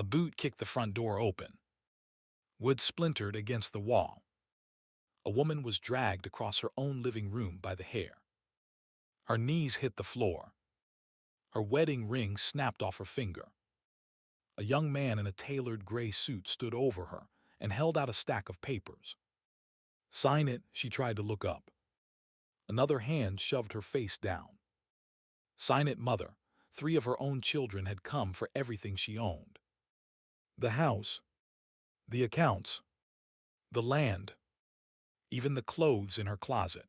A boot kicked the front door open. Wood splintered against the wall. A woman was dragged across her own living room by the hair. Her knees hit the floor. Her wedding ring snapped off her finger. A young man in a tailored gray suit stood over her and held out a stack of papers. "Sign it," she tried to look up. Another hand shoved her face down. "Sign it, mother." 3 of her own children had come for everything she owned. The house, the accounts, the land, even the clothes in her closet.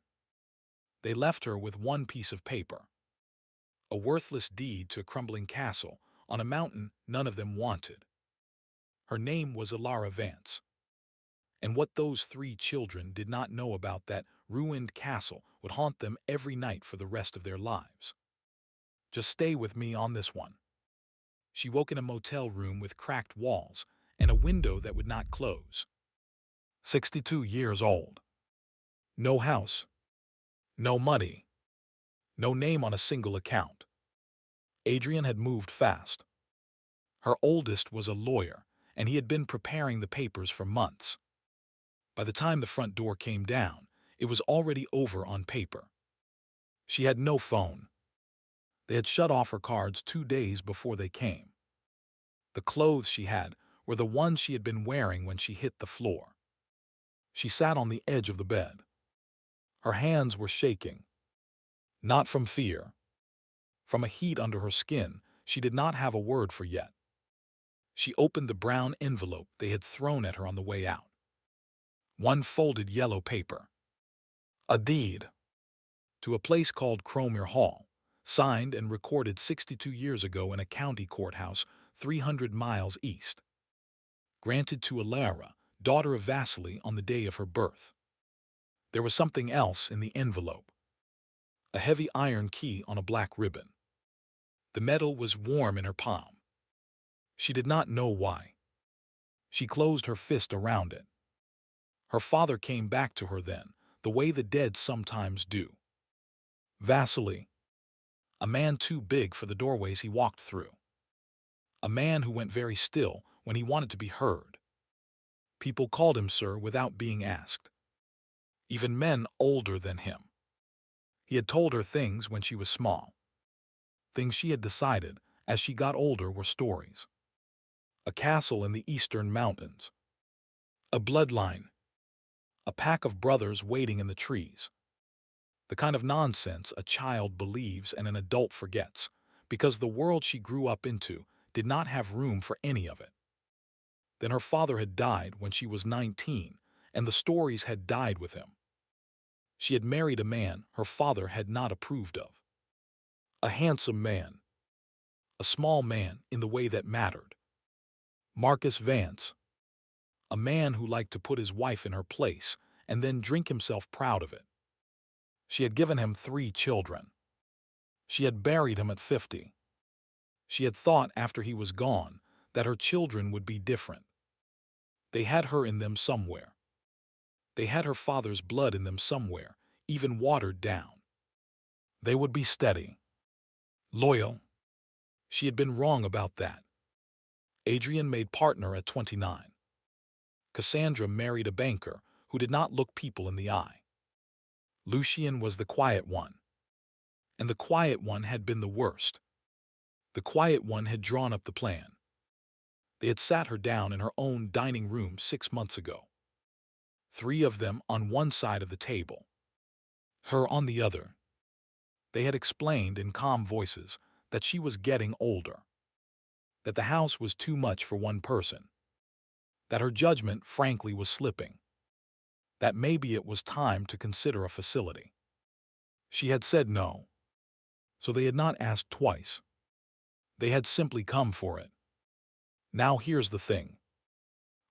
They left her with one piece of paper. A worthless deed to a crumbling castle on a mountain none of them wanted. Her name was Ilara Vance. And what those 3 children did not know about that ruined castle would haunt them every night for the rest of their lives. Just stay with me on this one. She woke in a motel room with cracked walls and a window that would not close. 62 years old. No house. No money. No name on a single account. Adrian had moved fast. Her oldest was a lawyer, and he had been preparing the papers for months. By the time the front door came down, it was already over on paper. She had no phone. They had shut off her cards 2 days before they came. The clothes she had were the ones she had been wearing when she hit the floor. She sat on the edge of the bed. Her hands were shaking. Not from fear. From a heat under her skin she did not have a word for yet. She opened the brown envelope they had thrown at her on the way out. One folded yellow paper. A deed. To a place called Cromere Hall, signed and recorded 62 years ago in a county courthouse 300 miles east. Granted to Ilara, daughter of Vasily, on the day of her birth. There was something else in the envelope. A heavy iron key on a black ribbon. The metal was warm in her palm. She did not know why. She closed her fist around it. Her father came back to her then, the way the dead sometimes do. Vasily. A man too big for the doorways he walked through. A man who went very still when he wanted to be heard. People called him sir without being asked. Even men older than him. He had told her things when she was small. Things she had decided, as she got older, were stories. A castle in the eastern mountains. A bloodline. A pack of brothers waiting in the trees. The kind of nonsense a child believes and an adult forgets, because the world she grew up into did not have room for any of it. Then her father had died when she was 19, and the stories had died with him. She had married a man her father had not approved of. A handsome man. A small man in the way that mattered. Marcus Vance. A man who liked to put his wife in her place and then drink himself proud of it. She had given him 3 children. She had buried him at 50. She had thought after he was gone that her children would be different. They had her in them somewhere. They had her father's blood in them somewhere, even watered down. They would be steady. Loyal. She had been wrong about that. Adrian made partner at 29. Cassandra married a banker who did not look people in the eye. Lucian was the quiet one. And the quiet one had been the worst. The quiet one had drawn up the plan. They had sat her down in her own dining room 6 months ago. 3 of them on one side of the table. Her on the other. They had explained in calm voices that she was getting older. That the house was too much for one person. That her judgment frankly was slipping. That maybe it was time to consider a facility. She had said no. So they had not asked twice. They had simply come for it. Now here's the thing.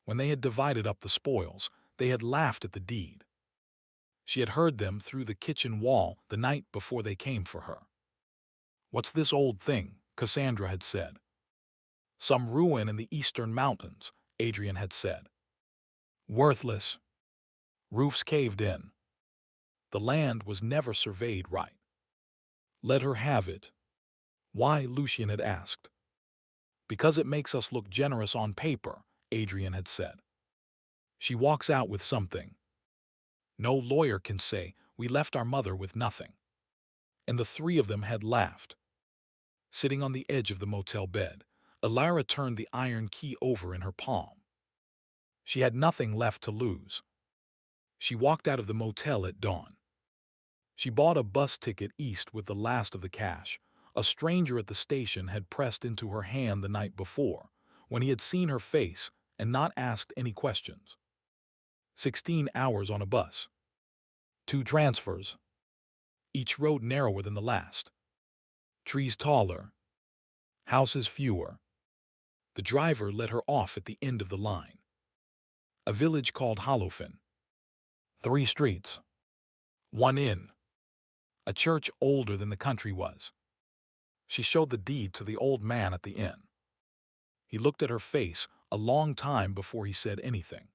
When they had divided up the spoils, they had laughed at the deed. She had heard them through the kitchen wall the night before they came for her. "What's this old thing?" Cassandra had said. "Some ruin in the eastern mountains," Adrian had said. "Worthless. Roofs caved in. The land was never surveyed right. Let her have it." Why, Lucian had asked. Because it makes us look generous on paper, Adrian had said. She walks out with something. No lawyer can say we left our mother with nothing. And the three of them had laughed. Sitting on the edge of the motel bed, Alara turned the iron key over in her palm. She had nothing left to lose. She walked out of the motel at dawn. She bought a bus ticket east with the last of the cash. A stranger at the station had pressed into her hand the night before, when he had seen her face and not asked any questions. 16 hours on a bus. 2 transfers. Each road narrower than the last. Trees taller. Houses fewer. The driver let her off at the end of the line. A village called Hollowfin. 3 streets. 1 inn. A church older than the country was. She showed the deed to the old man at the inn. He looked at her face a long time before he said anything.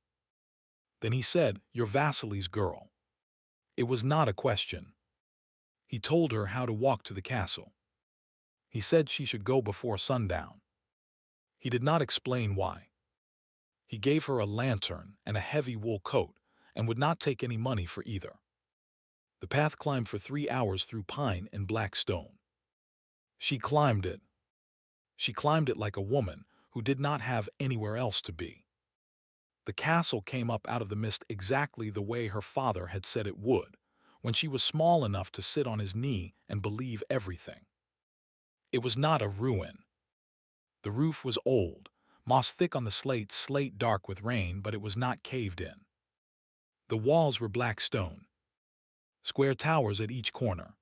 Then he said, "You're Vasily's girl." It was not a question. He told her how to walk to the castle. He said she should go before sundown. He did not explain why. He gave her a lantern and a heavy wool coat and would not take any money for either. The path climbed for 3 hours through pine and black stone. She climbed it. She climbed it like a woman who did not have anywhere else to be. The castle came up out of the mist exactly the way her father had said it would, when she was small enough to sit on his knee and believe everything. It was not a ruin. The roof was old, moss thick on the slate dark with rain, but it was not caved in. The walls were black stone. Square towers at each corner.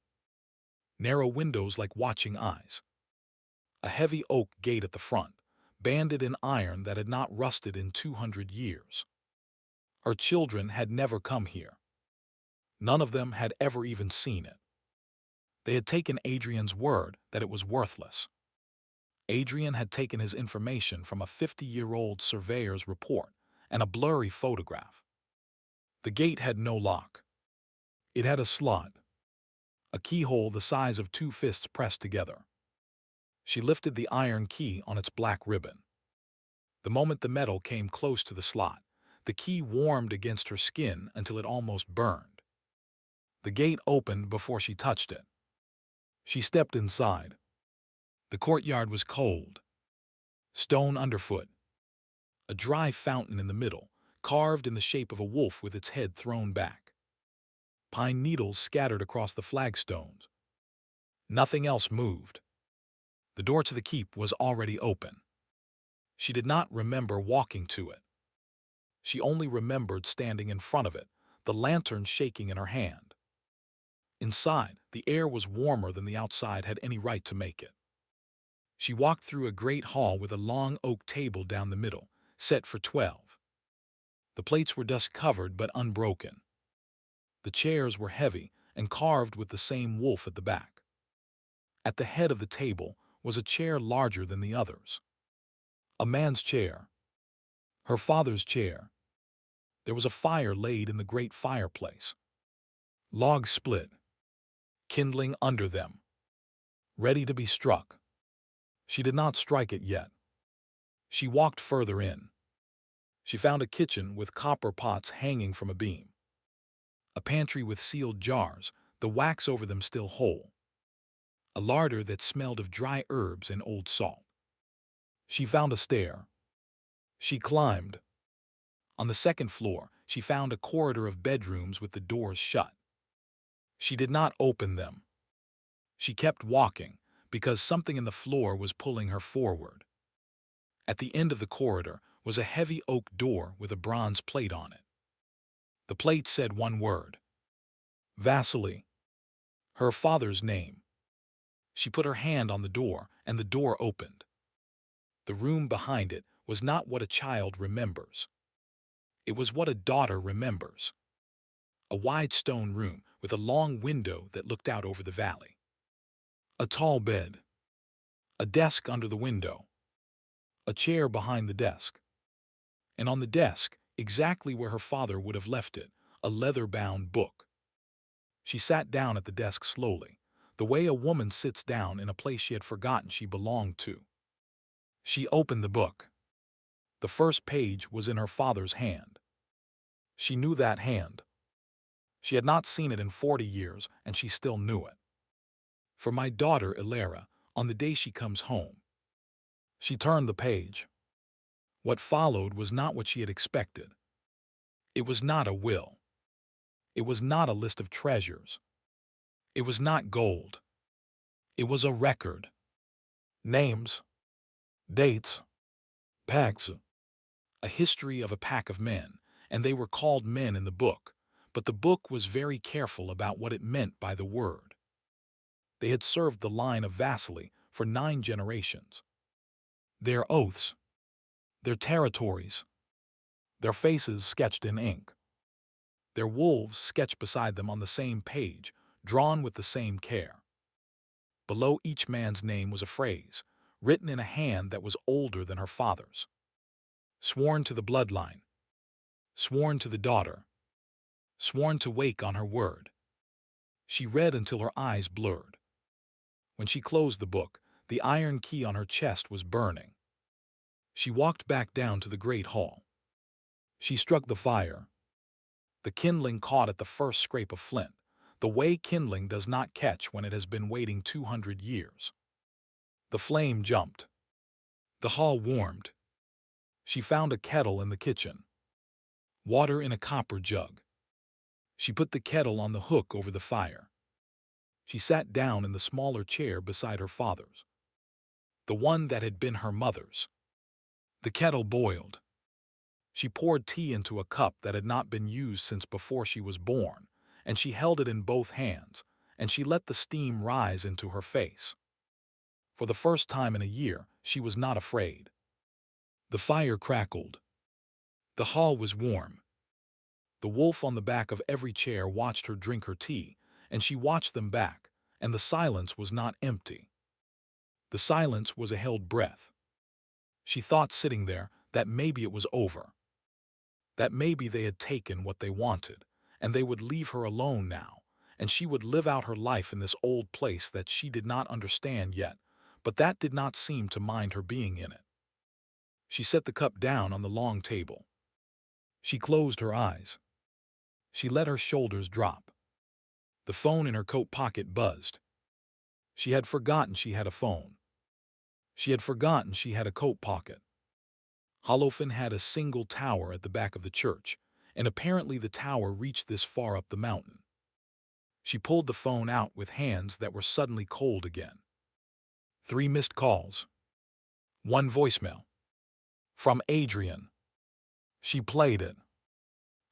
Narrow windows like watching eyes. A heavy oak gate at the front, banded in iron that had not rusted in 200 years. Her children had never come here. None of them had ever even seen it. They had taken Adrian's word that it was worthless. Adrian had taken his information from a 50-year-old surveyor's report and a blurry photograph. The gate had no lock. It had a slot, a keyhole the size of 2 fists pressed together. She lifted the iron key on its black ribbon. The moment the metal came close to the slot, the key warmed against her skin until it almost burned. The gate opened before she touched it. She stepped inside. The courtyard was cold. Stone underfoot. A dry fountain in the middle, carved in the shape of a wolf with its head thrown back. Pine needles scattered across the flagstones. Nothing else moved. The door to the keep was already open. She did not remember walking to it. She only remembered standing in front of it, the lantern shaking in her hand. Inside, the air was warmer than the outside had any right to make it. She walked through a great hall with a long oak table down the middle, set for 12. The plates were dust-covered but unbroken. The chairs were heavy and carved with the same wolf at the back. At the head of the table was a chair larger than the others. A man's chair. Her father's chair. There was a fire laid in the great fireplace. Logs split, kindling under them, ready to be struck. She did not strike it yet. She walked further in. She found a kitchen with copper pots hanging from a beam. A pantry with sealed jars, the wax over them still whole. A larder that smelled of dry herbs and old salt. She found a stair. She climbed. On the second floor, she found a corridor of bedrooms with the doors shut. She did not open them. She kept walking because something in the floor was pulling her forward. At the end of the corridor was a heavy oak door with a bronze plate on it. The plate said one word. Vasily. Her father's name. She put her hand on the door, and the door opened. The room behind it was not what a child remembers. It was what a daughter remembers. A wide stone room with a long window that looked out over the valley. A tall bed. A desk under the window. A chair behind the desk. And on the desk, exactly where her father would have left it, a leather-bound book. She sat down at the desk slowly, the way a woman sits down in a place she had forgotten she belonged to. She opened the book. The first page was in her father's hand. She knew that hand. She had not seen it in 40 years, and she still knew it. For my daughter, Ilara, on the day she comes home. She turned the page. What followed was not what she had expected. It was not a will. It was not a list of treasures. It was not gold. It was a record. Names, dates, packs, a history of a pack of men, and they were called men in the book, but the book was very careful about what it meant by the word. They had served the line of Vasily for 9 generations. Their oaths, their territories, their faces sketched in ink, their wolves sketched beside them on the same page, drawn with the same care. Below each man's name was a phrase, written in a hand that was older than her father's. Sworn to the bloodline, sworn to the daughter, sworn to wake on her word. She read until her eyes blurred. When she closed the book, the iron key on her chest was burning. She walked back down to the great hall. She struck the fire. The kindling caught at the first scrape of flint, the way kindling does not catch when it has been waiting 200 years. The flame jumped. The hall warmed. She found a kettle in the kitchen. Water in a copper jug. She put the kettle on the hook over the fire. She sat down in the smaller chair beside her father's, the one that had been her mother's. The kettle boiled. She poured tea into a cup that had not been used since before she was born, and she held it in both hands, and she let the steam rise into her face. For the first time in a year, she was not afraid. The fire crackled. The hall was warm. The wolf on the back of every chair watched her drink her tea, and she watched them back, and the silence was not empty. The silence was a held breath. She thought sitting there that maybe it was over, that maybe they had taken what they wanted, and they would leave her alone now, and she would live out her life in this old place that she did not understand yet, but that did not seem to mind her being in it. She set the cup down on the long table. She closed her eyes. She let her shoulders drop. The phone in her coat pocket buzzed. She had forgotten she had a phone. She had forgotten she had a coat pocket. Holofen had a single tower at the back of the church, and apparently the tower reached this far up the mountain. She pulled the phone out with hands that were suddenly cold again. 3 missed calls. 1 voicemail. From Adrian. She played it.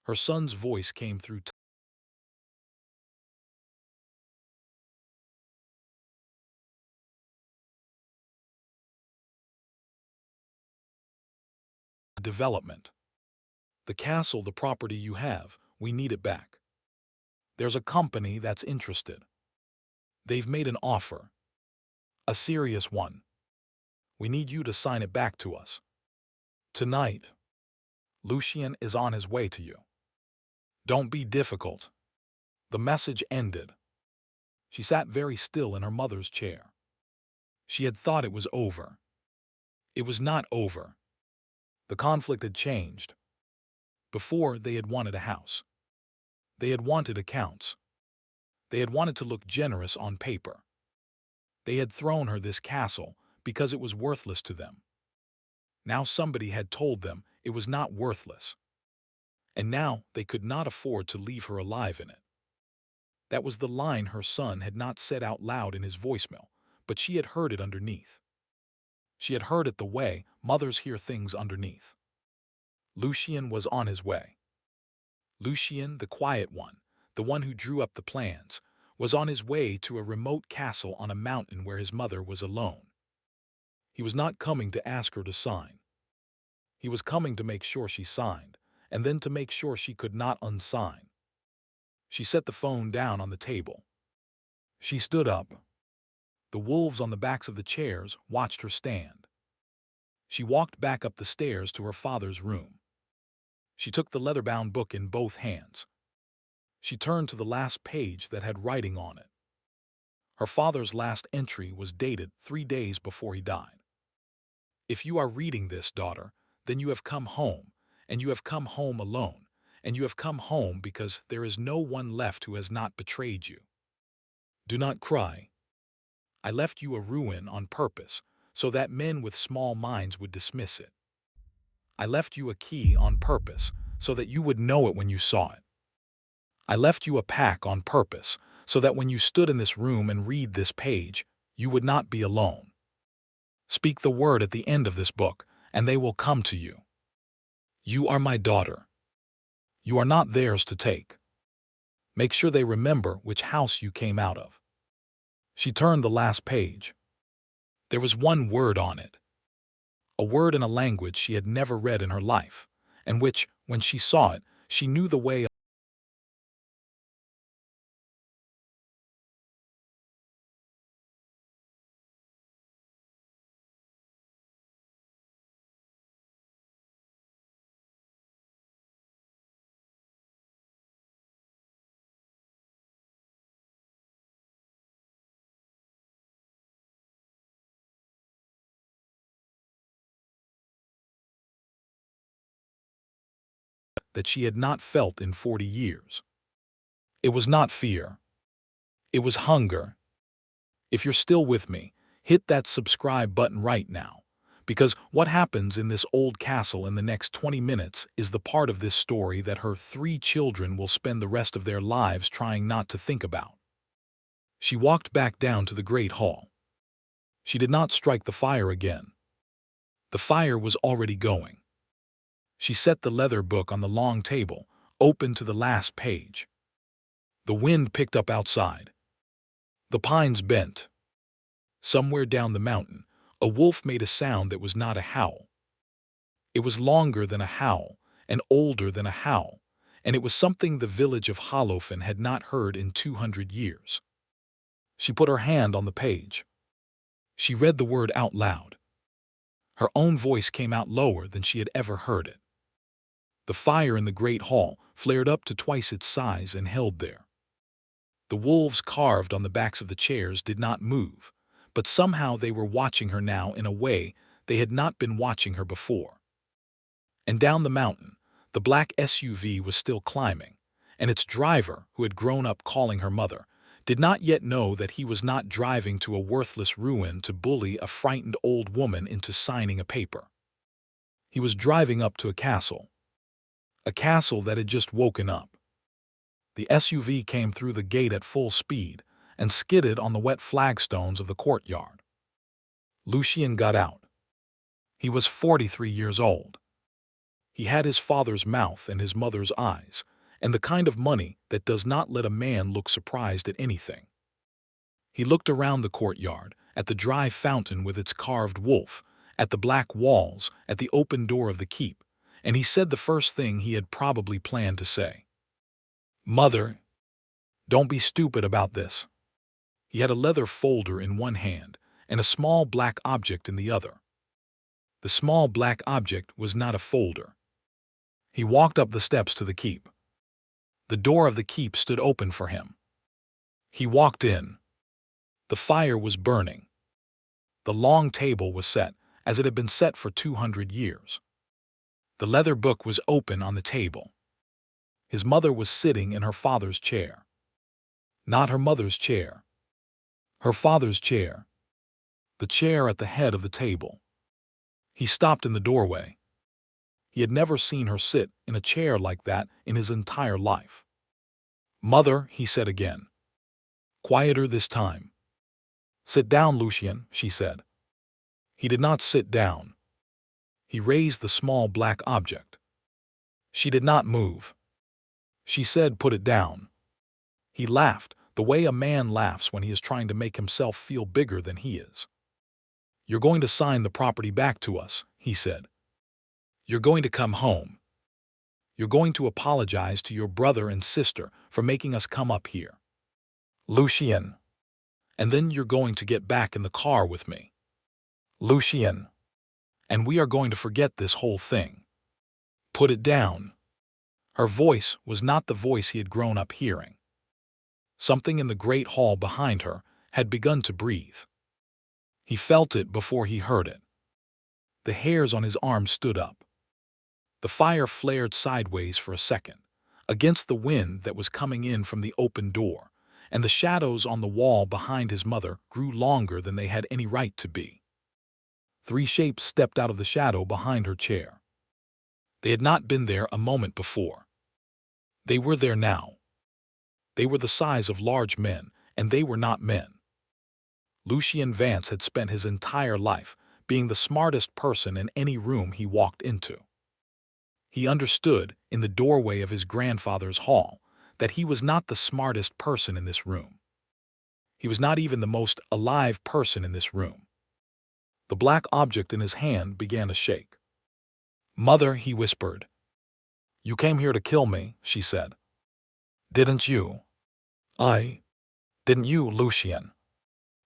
Her son's voice came through development. The castle, the property you have, we need it back. There's a company that's interested. They've made an offer. A serious one. We need you to sign it back to us. Tonight. Lucien is on his way to you. Don't be difficult. The message ended. She sat very still in her mother's chair. She had thought it was over. It was not over. The conflict had changed. Before, they had wanted a house. They had wanted accounts. They had wanted to look generous on paper. They had thrown her this castle because it was worthless to them. Now somebody had told them it was not worthless. And now they could not afford to leave her alive in it. That was the line her son had not said out loud in his voicemail, but she had heard it underneath. She had heard it the way mothers hear things underneath. Lucien was on his way. Lucien, the quiet one, the one who drew up the plans, was on his way to a remote castle on a mountain where his mother was alone. He was not coming to ask her to sign. He was coming to make sure she signed, and then to make sure she could not unsign. She set the phone down on the table. She stood up. The wolves on the backs of the chairs watched her stand. She walked back up the stairs to her father's room. She took the leather-bound book in both hands. She turned to the last page that had writing on it. Her father's last entry was dated 3 days before he died. If you are reading this, daughter, then you have come home, and you have come home alone, and you have come home because there is no one left who has not betrayed you. Do not cry. I left you a ruin on purpose, so that men with small minds would dismiss it. I left you a key on purpose, so that you would know it when you saw it. I left you a pack on purpose, so that when you stood in this room and read this page, you would not be alone. Speak the word at the end of this book, and they will come to you. You are my daughter. You are not theirs to take. Make sure they remember which house you came out of. She turned the last page. There was one word on it, a word in a language she had never read in her life, and which, when she saw it, she knew the way that she had not felt in 40 years. It was not fear. It was hunger. If you're still with me, hit that subscribe button right now, because what happens in this old castle in the next 20 minutes is the part of this story that her 3 children will spend the rest of their lives trying not to think about. She walked back down to the great hall. She did not strike the fire again. The fire was already going. She set the leather book on the long table, open to the last page. The wind picked up outside. The pines bent. Somewhere down the mountain, a wolf made a sound that was not a howl. It was longer than a howl, and older than a howl, and it was something the village of Holofen had not heard in 200 years. She put her hand on the page. She read the word out loud. Her own voice came out lower than she had ever heard it. The fire in the great hall flared up to twice its size and held there. The wolves carved on the backs of the chairs did not move, but somehow they were watching her now in a way they had not been watching her before. And down the mountain, the black SUV was still climbing, and its driver, who had grown up calling her mother, did not yet know that he was not driving to a worthless ruin to bully a frightened old woman into signing a paper. He was driving up to a castle that had just woken up. The SUV came through the gate at full speed and skidded on the wet flagstones of the courtyard. Lucien got out. He was 43 years old. He had his father's mouth and his mother's eyes, and the kind of money that does not let a man look surprised at anything. He looked around the courtyard, at the dry fountain with its carved wolf, at the black walls, at the open door of the keep, and he said the first thing he had probably planned to say. "Mother, don't be stupid about this." He had a leather folder in one hand and a small black object in the other. The small black object was not a folder. He walked up the steps to the keep. The door of the keep stood open for him. He walked in. The fire was burning. The long table was set, as it had been set for 200 years. The leather book was open on the table. His mother was sitting in her father's chair. Not her mother's chair. Her father's chair. The chair at the head of the table. He stopped in the doorway. He had never seen her sit in a chair like that in his entire life. "Mother," he said again. Quieter this time. "Sit down, Lucien," she said. He did not sit down. He raised the small black object. She did not move. She said, "Put it down." He laughed, the way a man laughs when he is trying to make himself feel bigger than he is. "You're going to sign the property back to us," he said. "You're going to come home. You're going to apologize to your brother and sister for making us come up here. Lucien. And then you're going to get back in the car with me. Lucien. And we are going to forget this whole thing. Put it down." Her voice was not the voice he had grown up hearing. Something in the great hall behind her had begun to breathe. He felt it before he heard it. The hairs on his arms stood up. The fire flared sideways for a second, against the wind that was coming in from the open door, and the shadows on the wall behind his mother grew longer than they had any right to be. 3 shapes stepped out of the shadow behind her chair. They had not been there a moment before. They were there now. They were the size of large men, and they were not men. Lucien Vance had spent his entire life being the smartest person in any room he walked into. He understood, in the doorway of his grandfather's hall, that he was not the smartest person in this room. He was not even the most alive person in this room. The black object in his hand began to shake. "Mother," he whispered. "You came here to kill me," she said. "Didn't you?" Didn't you, Lucien?"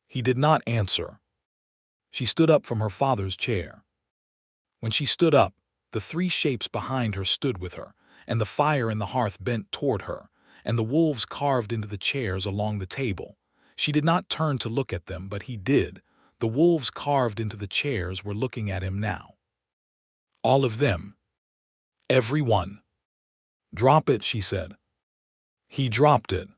He did not answer. She stood up from her father's chair. When she stood up, the 3 shapes behind her stood with her, and the fire in the hearth bent toward her, and the wolves carved into the chairs along the table. She did not turn to look at them, but he did. The wolves carved into the chairs were looking at him now. All of them. Every one. "Drop it," she said. He dropped it.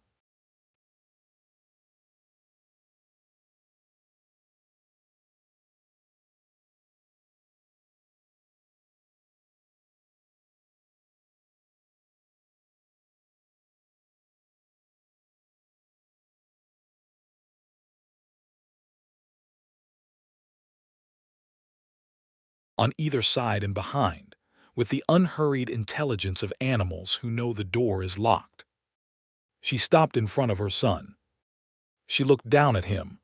On either side and behind, with the unhurried intelligence of animals who know the door is locked. She stopped in front of her son. She looked down at him.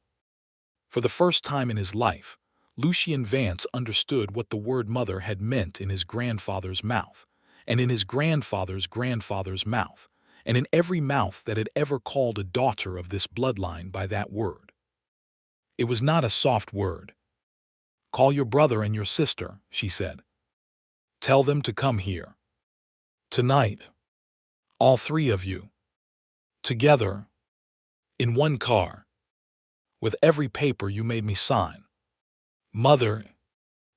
For the first time in his life, Lucien Vance understood what the word mother had meant in his grandfather's mouth, and in his grandfather's grandfather's mouth, and in every mouth that had ever called a daughter of this bloodline by that word. It was not a soft word. "Call your brother and your sister," she said. "Tell them to come here. Tonight. All 3 of you. Together. In one car. With every paper you made me sign. Mother.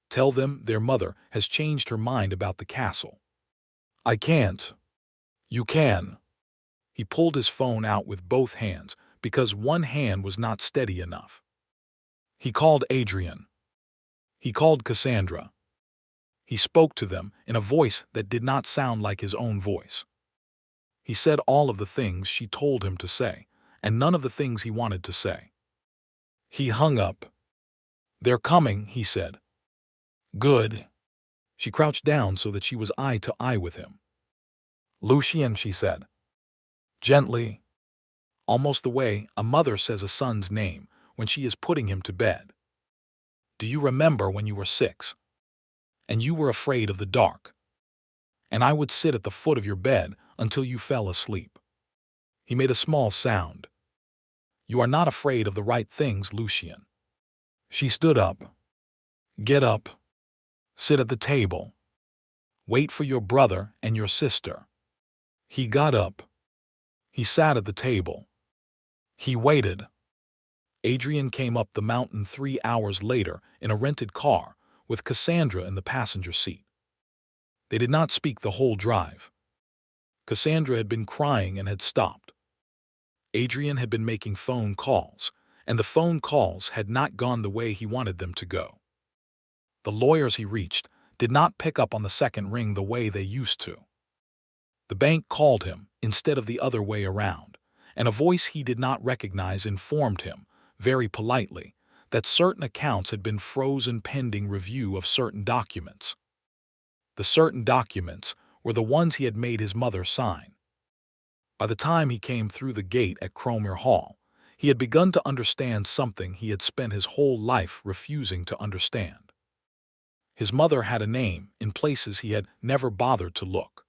Tell them their mother has changed her mind about the castle." "I can't." "You can." He pulled his phone out with both hands because one hand was not steady enough. He called Adrian. He called Cassandra. He spoke to them in a voice that did not sound like his own voice. He said all of the things she told him to say, and none of the things he wanted to say. He hung up. "They're coming," he said. "Good." She crouched down so that she was eye to eye with him. "Lucien," she said. Gently, almost the way a mother says a son's name when she is putting him to bed. "Do you remember when you were 6? And you were afraid of the dark? And I would sit at the foot of your bed until you fell asleep." He made a small sound. "You are not afraid of the right things, Lucien." She stood up. "Get up. Sit at the table. Wait for your brother and your sister." He got up. He sat at the table. He waited. Adrian came up the mountain 3 hours later in a rented car with Cassandra in the passenger seat. They did not speak the whole drive. Cassandra had been crying and had stopped. Adrian had been making phone calls, and the phone calls had not gone the way he wanted them to go. The lawyers he reached did not pick up on the second ring the way they used to. The bank called him instead of the other way around, and a voice he did not recognize informed him, very politely, that certain accounts had been frozen pending review of certain documents. The certain documents were the ones he had made his mother sign. By the time he came through the gate at Cromer Hall, he had begun to understand something he had spent his whole life refusing to understand. His mother had a name in places he had never bothered to look.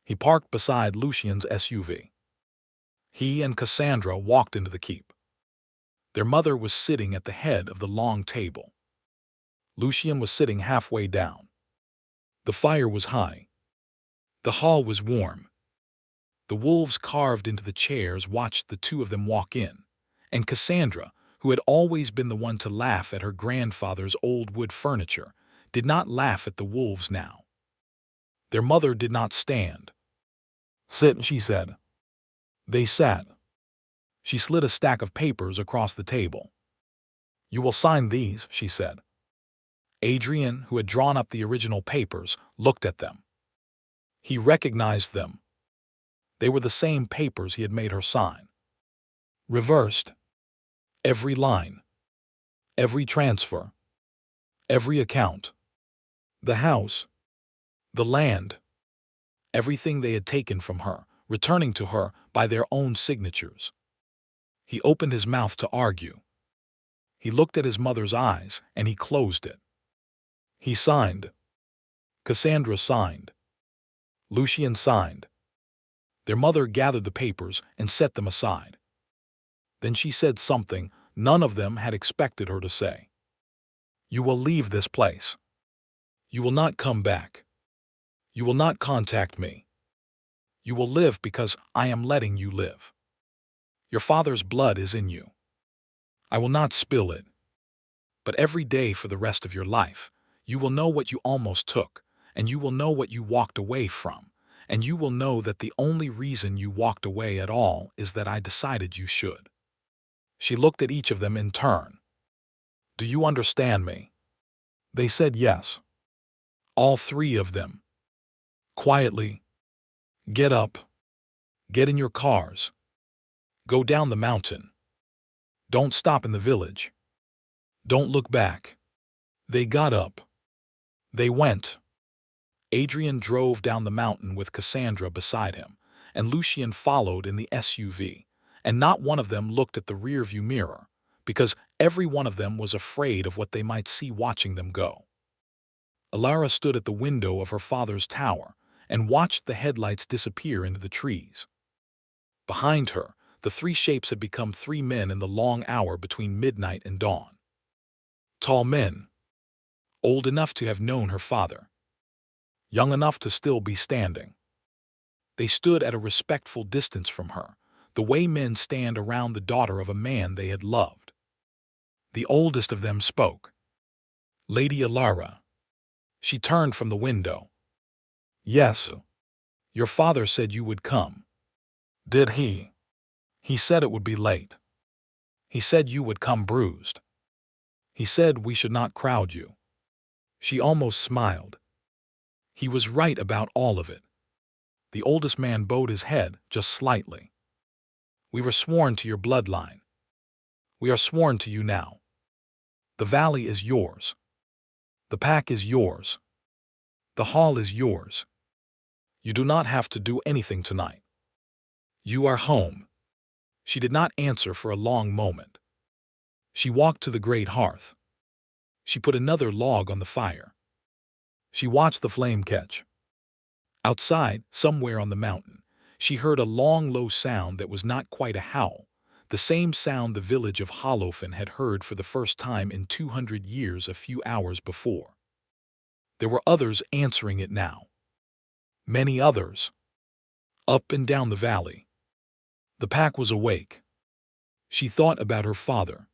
He parked beside Lucien's SUV. He and Cassandra walked into the keep. Their mother was sitting at the head of the long table. Lucien was sitting halfway down. The fire was high. The hall was warm. The wolves carved into the chairs watched the 2 of them walk in, and Cassandra, who had always been the one to laugh at her grandfather's old wood furniture, did not laugh at the wolves now. Their mother did not stand. "Sit," she said. They sat. She slid a stack of papers across the table. "You will sign these," she said. Adrian, who had drawn up the original papers, looked at them. He recognized them. They were the same papers he had made her sign. Reversed. Every line. Every transfer. Every account. The house. The land. Everything they had taken from her, returning to her by their own signatures. He opened his mouth to argue. He looked at his mother's eyes, and he closed it. He signed. Cassandra signed. Lucian signed. Their mother gathered the papers and set them aside. Then she said something none of them had expected her to say. "You will leave this place. You will not come back. You will not contact me. You will live because I am letting you live. Your father's blood is in you. I will not spill it. But every day for the rest of your life, you will know what you almost took, and you will know what you walked away from, and you will know that the only reason you walked away at all is that I decided you should." She looked at each of them in turn. "Do you understand me?" They said yes. All three of them. Quietly. "Get up. Get in your cars. Go down the mountain. Don't stop in the village. Don't look back." They got up. They went. Adrian drove down the mountain with Cassandra beside him, and Lucian followed in the SUV, and not one of them looked at the rearview mirror, because every one of them was afraid of what they might see watching them go. Alara stood at the window of her father's tower and watched the headlights disappear into the trees. Behind her, the three shapes had become three men in the long hour between midnight and dawn. Tall men, old enough to have known her father, young enough to still be standing. They stood at a respectful distance from her, the way men stand around the daughter of a man they had loved. The oldest of them spoke. "Lady Alara." She turned from the window. "Yes. Your father said you would come." "Did he?" "He said it would be late. He said you would come bruised. He said we should not crowd you." She almost smiled. He was right about all of it. The oldest man bowed his head just slightly. "We were sworn to your bloodline. We are sworn to you now. The valley is yours. The pack is yours. The hall is yours. You do not have to do anything tonight. You are home." She did not answer for a long moment. She walked to the great hearth. She put another log on the fire. She watched the flame catch. Outside, somewhere on the mountain, she heard a long, low sound that was not quite a howl, the same sound the village of Holofen had heard for the first time in 200 years a few hours before. There were others answering it now. Many others. Up and down the valley. The pack was awake. She thought about her father.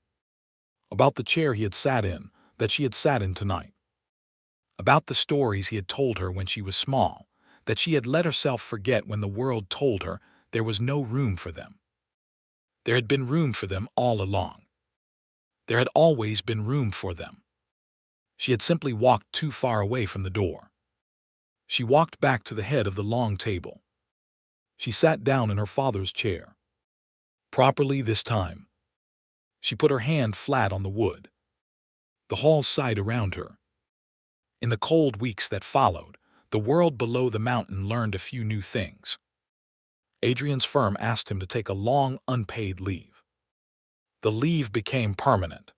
About the chair he had sat in, that she had sat in tonight. About the stories he had told her when she was small, that she had let herself forget when the world told her there was no room for them. There had been room for them all along. There had always been room for them. She had simply walked too far away from the door. She walked back to the head of the long table. She sat down in her father's chair. Properly this time. She put her hand flat on the wood. The hall sighed around her. In the cold weeks that followed, the world below the mountain learned a few new things. Adrian's firm asked him to take a long, unpaid leave. The leave became permanent.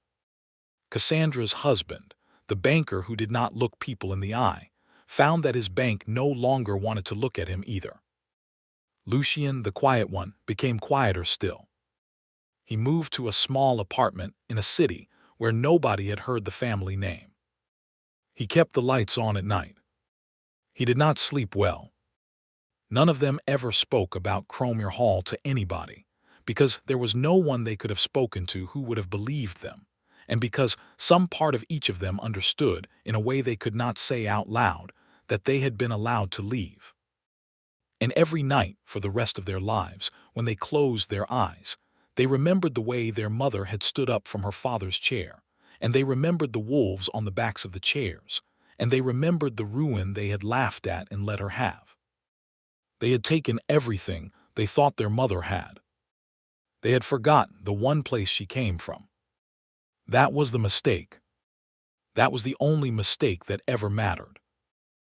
Cassandra's husband, the banker who did not look people in the eye, found that his bank no longer wanted to look at him either. Lucian, the quiet one, became quieter still. He moved to a small apartment in a city where nobody had heard the family name. He kept the lights on at night. He did not sleep well. None of them ever spoke about Cromere Hall to anybody, because there was no one they could have spoken to who would have believed them, and because some part of each of them understood, in a way they could not say out loud, that they had been allowed to leave. And every night, for the rest of their lives, when they closed their eyes, they remembered the way their mother had stood up from her father's chair, and they remembered the wolves on the backs of the chairs, and they remembered the ruin they had laughed at and let her have. They had taken everything they thought their mother had. They had forgotten the one place she came from. That was the mistake. That was the only mistake that ever mattered.